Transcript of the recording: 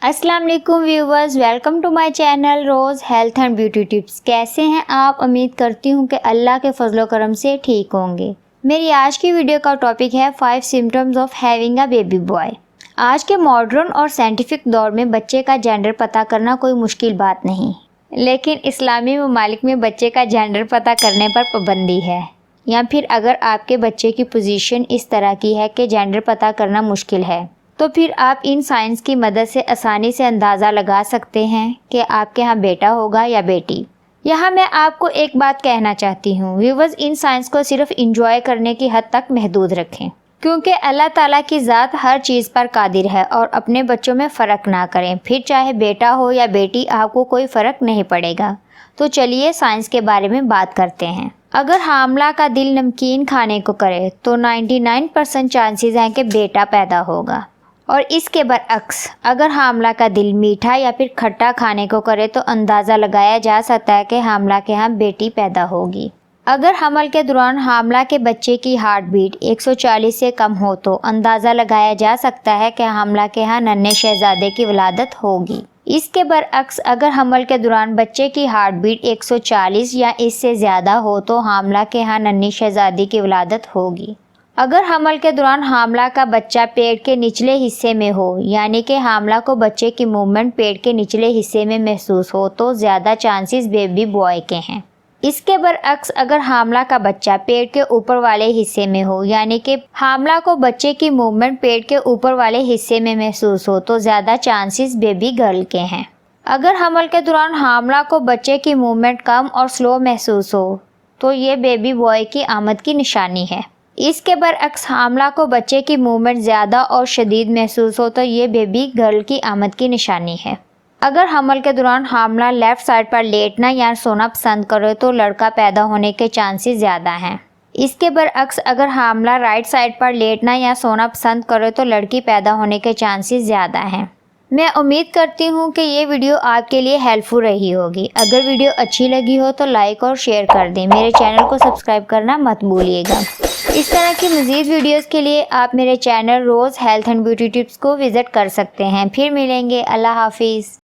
अस्सलाम वालेकुम viewers, welcome to my channel rose health and beauty tips. कैसे हैं आप? उम्मीद करती हूँ कि अल्लाह के फजलो करम से ठीक होंगे। मेरी आज की वीडियो का टॉपिक है 5 symptoms of having a baby boy. आज के मॉडर्न और साइंटिफिक दौर में बच्चे का जेंडर पता करना कोई मुश्किल बात नहीं, लेकिन इस्लामी ममालिक में बच्चे का जेंडर पता करने पर पाबंदी है। या फिर अगर आपके बच्चे की पोजीशन इस तरह की है कि जेंडर पता करना मुश्किल है, तो फिर आप इन साइंस की मदद से आसानी से अंदाज़ा लगा सकते हैं कि आपके यहाँ बेटा होगा या बेटी। यहाँ मैं आपको एक बात कहना चाहती हूँ, व्यूवर्स, इन साइंस को सिर्फ इंजॉय करने की हद तक महदूद रखें, क्योंकि अल्लाह ताला की ज़ात हर चीज़ पर कादिर है और अपने बच्चों में फ़र्क ना करें। फिर चाहे बेटा हो या बेटी, आपको कोई फ़र्क नहीं पड़ेगा। तो चलिए साइंस के बारे में बात करते हैं। अगर हामला का दिल नमकीन खाने को करे तो 99% चांसेस हैं कि बेटा पैदा होगा, और इसके बरअक्स अगर हामला का दिल मीठा या फिर खट्टा खाने को करे तो अंदाज़ा लगाया जा सकता है कि हामला के यहाँ बेटी पैदा होगी। अगर हमल के दौरान हामला के बच्चे की हार्ट बीट 140 से कम हो तो अंदाज़ा लगाया जा सकता है कि हामला के यहाँ नन्हे शहजादे की विलादत होगी। इसके बरअक्स अगर हमल के दौरान बच्चे की हार्ट बीट 140 या इससे ज़्यादा हो तो हामला के यहाँ नन्ही शहजादी की विलादत होगी। अगर हमल के दौरान हामला का बच्चा पेट के निचले हिस्से में हो, यानी कि हामला को बच्चे की मूवमेंट पेट के निचले हिस्से में महसूस हो, तो ज़्यादा चांसेस बेबी बॉय के हैं। इसके बरअक्स अगर हामला का बच्चा पेट के ऊपर वाले हिस्से में हो, यानी कि हामला को बच्चे की मूवमेंट पेट के ऊपर वाले हिस्से में महसूस हो, तो ज़्यादा चांसेस बेबी गर्ल के हैं। अगर हमल के दौरान हामला को बच्चे की मूवमेंट कम और स्लो महसूस हो, तो ये बेबी बॉय की आमद की निशानी है। इसके बरअक्स हामला को बच्चे की मूवमेंट ज़्यादा और शदीद महसूस हो तो ये बेबी गर्ल की आमद की निशानी है। अगर हमल के दौरान हामला लेफ़्ट साइड पर लेटना या सोना पसंद करे तो लड़का पैदा होने के चांसेस ज़्यादा हैं। इसके बरअक्स अगर हामला राइट साइड पर लेटना या सोना पसंद करे तो लड़की पैदा होने के चांसेस ज़्यादा हैं। मैं उम्मीद करती हूँ कि ये वीडियो आपके लिए हेल्पफुल रही होगी। अगर वीडियो अच्छी लगी हो तो लाइक और शेयर कर दें। मेरे चैनल को सब्सक्राइब करना मत भूलिएगा। इस तरह की मज़ीद वीडियोस के लिए आप मेरे channel rose health and beauty tips को विज़िट कर सकते हैं। फिर मिलेंगे। अल्लाह हाफिज़।